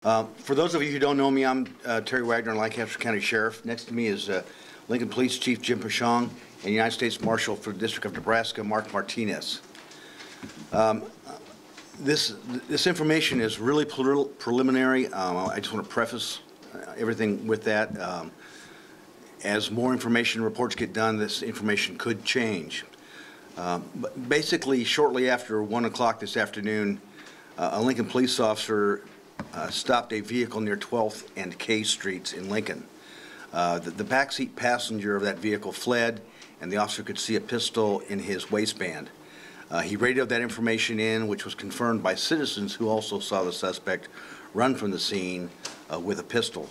For those of you who don't know me, I'm Terry Wagner, Lancaster County Sheriff. Next to me is Lincoln Police Chief Jim Pashong and United States Marshal for the District of Nebraska, Mark Martinez. This information is really preliminary. I just want to preface everything with that. As more information reports get done, this information could change. But basically, shortly after 1 o'clock this afternoon, a Lincoln police officer stopped a vehicle near 12th and K Streets in Lincoln. The backseat passenger of that vehicle fled, and the officer could see a pistol in his waistband. He radioed that information in, which was confirmed by citizens who also saw the suspect run from the scene with a pistol.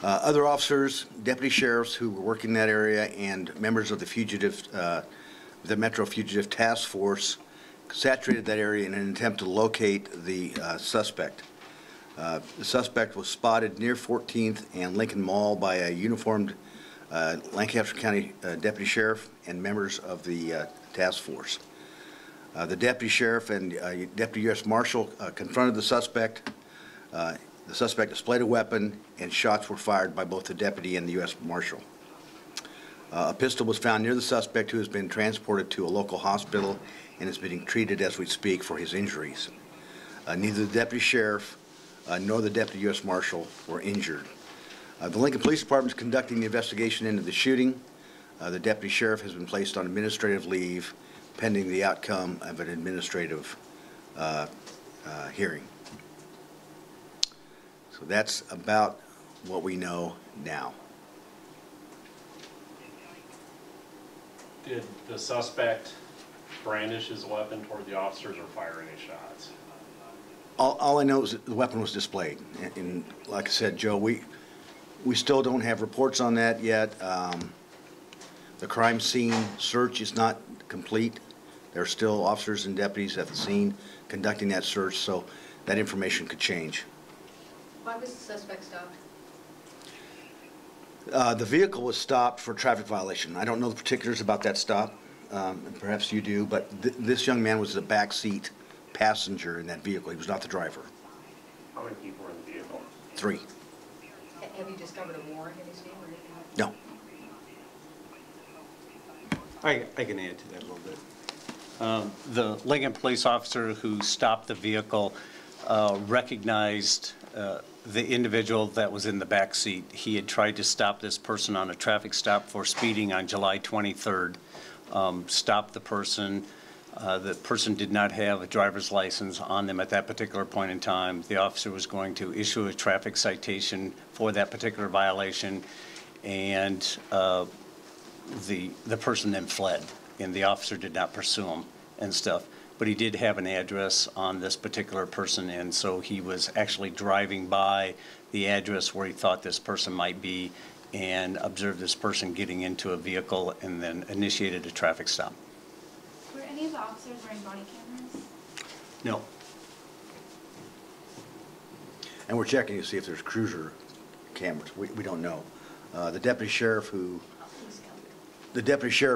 Other officers, deputy sheriffs who were working in that area, and members of the Metro Fugitive Task Force saturated that area in an attempt to locate the suspect. The suspect was spotted near 14th and Lincoln Mall by a uniformed Lancaster County deputy sheriff and members of the task force. The deputy sheriff and deputy U.S. Marshal confronted the suspect. The suspect displayed a weapon, and shots were fired by both the deputy and the U.S. Marshal. A pistol was found near the suspect, who has been transported to a local hospital and is being treated as we speak for his injuries. Neither the deputy sheriff nor the deputy U.S. Marshal were injured. The Lincoln Police Department is conducting the investigation into the shooting. The deputy sheriff has been placed on administrative leave pending the outcome of an administrative hearing. So that's about what we know now. Did the suspect brandish his weapon toward the officers or fire any shots? All I know is that the weapon was displayed. And like I said, Joe, we still don't have reports on that yet. The crime scene search is not complete. There are still officers and deputies at the scene conducting that search, so that information could change. Why was the suspect stopped? The vehicle was stopped for traffic violation. I don't know the particulars about that stop. Perhaps you do, but this young man was the backseat passenger in that vehicle. He was not the driver. How many people were in the vehicle? 3. Have you discovered a warrant in his name? No. I can add to that a little bit. The Lincoln police officer who stopped the vehicle recognized the individual that was in the back seat. He had tried to stop this person on a traffic stop for speeding on July 23rd. Stopped the person. The person did not have a driver's license on them at that particular point in time. The officer was going to issue a traffic citation for that particular violation, and the person then fled, and the officer did not pursue him and stuff. But he did have an address on this particular person, and so he was actually driving by the address where he thought this person might be and observed this person getting into a vehicle and then initiated a traffic stop. Were any of the officers wearing body cameras? No. And we're checking to see if there's cruiser cameras. We don't know. The deputy sheriff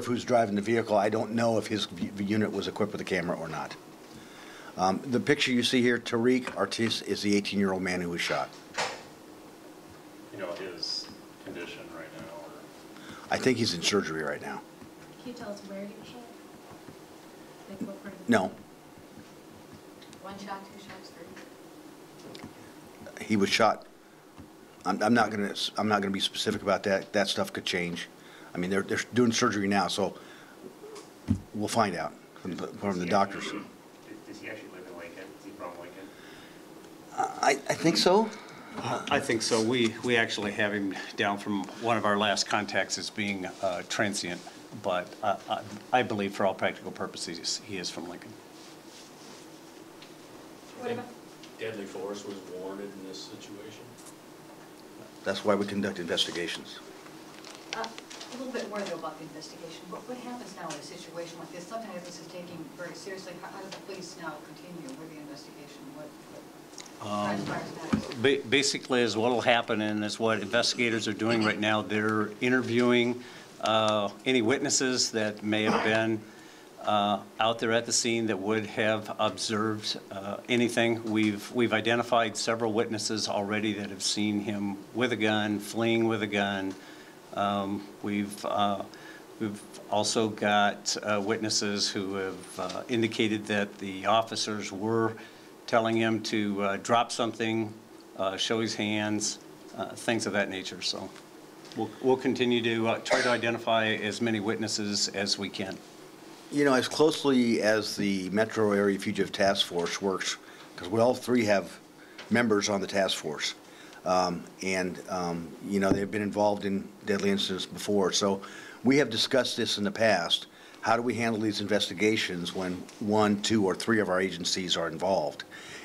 who's driving the vehicle, I don't know if his unit was equipped with a camera or not. The picture you see here, Tariq Artis, is the 18-year-old man who was shot. You know his condition right now? Or? I think he's in surgery right now. Can you tell us where he was shot? Like what part of the No. 1 shot, 2 shots, 3? He was shot. I'm not gonna be specific about that. That stuff could change. I mean, they're doing surgery now, so we'll find out from the doctors. Does he actually live in Lincoln? Is he from Lincoln? I think so. I think so. We actually have him down from one of our last contacts as being transient, but I believe for all practical purposes he is from Lincoln. What about? Deadly force was warranted in this situation? That's why we conduct investigations. A little bit more though about the investigation. What happens now in a situation like this? Sometimes this is taken very seriously. How does the police now continue with the investigation? What transpires next? Basically, is what will happen, and is what investigators are doing right now. They're interviewing any witnesses that may have been out there at the scene that would have observed anything. We've identified several witnesses already that have seen him with a gun, fleeing with a gun. We've also got witnesses who have indicated that the officers were telling him to drop something, show his hands, things of that nature. So we'll continue to try to identify as many witnesses as we can. You know, as closely as the Metro Area Fugitive Task Force works, because we all three have members on the task force, you know, they've been involved in deadly incidents before. So we have discussed this in the past. How do we handle these investigations when 1, 2, or 3 of our agencies are involved?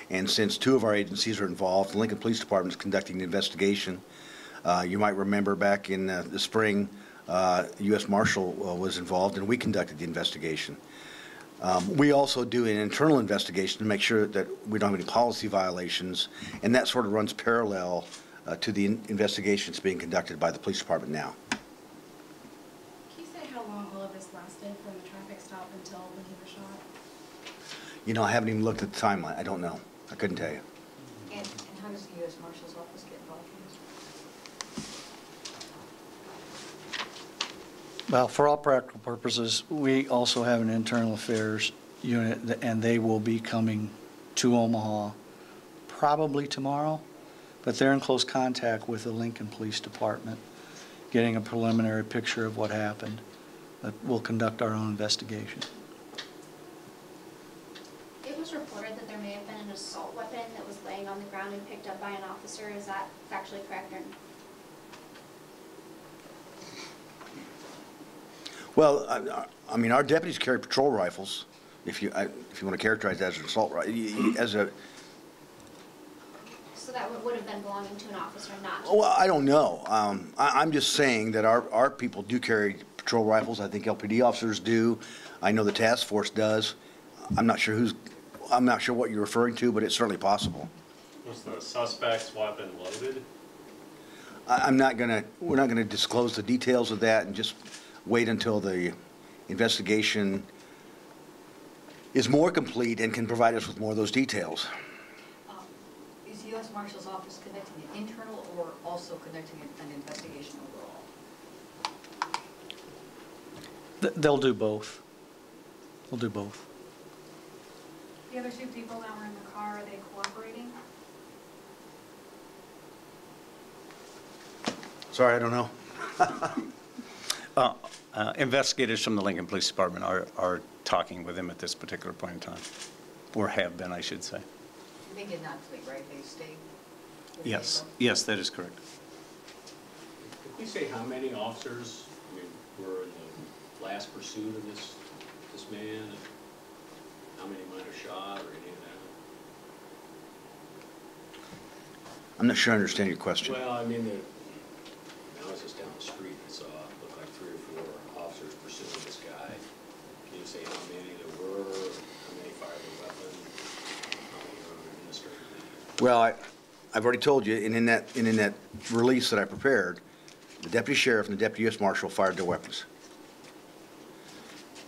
And since 2 of our agencies are involved, the Lincoln Police Department is conducting the investigation. You might remember back in the spring, U.S. Marshal was involved, and we conducted the investigation. We also do an internal investigation to make sure that we don't have any policy violations, and that sort of runs parallel to the investigations being conducted by the police department now. Can you say how long all of this lasted from the traffic stop until when he was shot? You know, I haven't even looked at the timeline. I don't know. I couldn't tell you. And how does the U.S. Marshal's Office get involved in this? Well, for all practical purposes, we also have an internal affairs unit, and they will be coming to Omaha probably tomorrow, but they're in close contact with the Lincoln Police Department, getting a preliminary picture of what happened. But we'll conduct our own investigation. It was reported that there may have been an assault weapon that was laying on the ground and picked up by an officer. Is that factually correct? Or? Well, I mean, our deputies carry patrol rifles. If you want to characterize that as an assault rifle, So that would have been belonging to an officer, not. well, I don't know. I'm just saying that our people do carry patrol rifles. I think LPD officers do. I know the task force does. I'm not sure what you're referring to, but it's certainly possible. Was the suspect's weapon loaded? we're not gonna disclose the details of that and just wait until the investigation is more complete and can provide us with more of those details. Is the U.S. Marshal's Office conducting an internal or also conducting an investigation overall? They'll do both. They'll do both. The other 2 people that were in the car, are they cooperating? Sorry, I don't know. Investigators from the Lincoln Police Department are talking with him at this particular point in time, or have been, I should say. They did not flee, right? They stayed? with the Yes, vehicle? yes, that is correct. Could you say how many officers were in the last pursuit of this man? And how many might have shot or any of that? I'm not sure I understand your question. Well, I mean, I was just down the street and saw it looked like 3 or 4 officers pursuing this guy. Can you say how many there were, how many fired a weapon, how many were in the street? Well, I've already told you, and in that release that I prepared, the deputy sheriff and the deputy U.S. Marshal fired their weapons.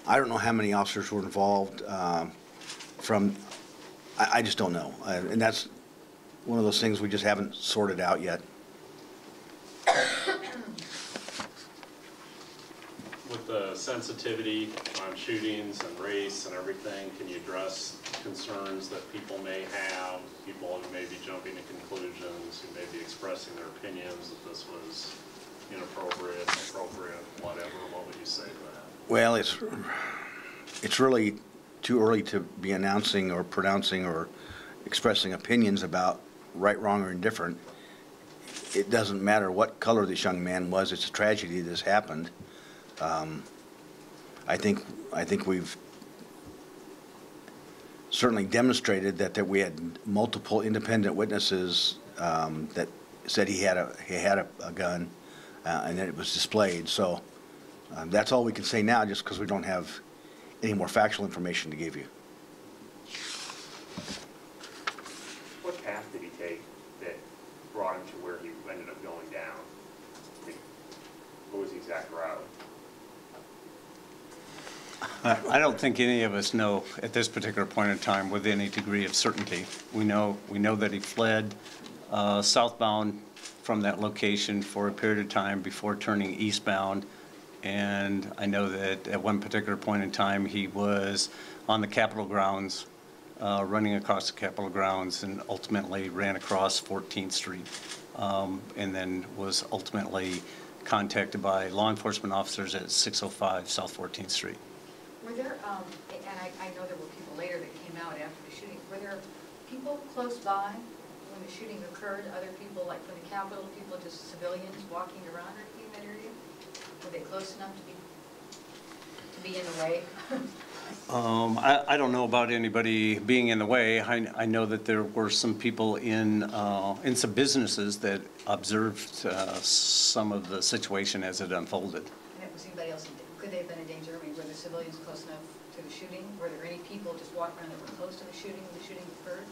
I don't know how many officers were involved I just don't know. And that's one of those things we just haven't sorted out yet. With the sensitivity on shootings and race and everything, can you address concerns that people may have, people who may be jumping to conclusions, who may be expressing their opinions that this was inappropriate, appropriate, whatever? What would you say to that? Well, it's really too early to be announcing or pronouncing or expressing opinions about right, wrong, or indifferent. It doesn't matter what color this young man was. It's a tragedy that has happened. I think we've certainly demonstrated that we had multiple independent witnesses that said he had a gun and that it was displayed. So that's all we can say now, just because we don't have any more factual information to give you. What path did he take that brought him to where he ended up going down? What was the exact route? I don't think any of us know at this particular point in time with any degree of certainty. We know that he fled southbound from that location for a period of time before turning eastbound. And I know that at one particular point in time, he was on the Capitol grounds, running across the Capitol grounds, and ultimately ran across 14th Street, and then was ultimately contacted by law enforcement officers at 605 South 14th Street. Were there, and I know there were people later that came out after the shooting, were there people close by when the shooting occurred? Other people, like from the Capitol, people, just civilians walking around or anything in that area? Were they close enough to be in the way? I don't know about anybody being in the way. I know that there were some people in some businesses that observed some of the situation as it unfolded. And it was anybody else, could they have been in danger? I mean, were the civilians close enough to the shooting? Were there any people just walking around that were close to the shooting when the shooting occurred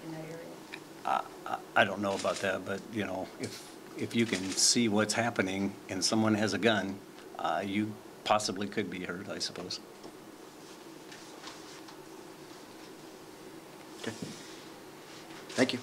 in that area? I don't know about that, but, you know, if you can see what's happening and someone has a gun, you possibly could be hurt, I suppose. Okay. Thank you.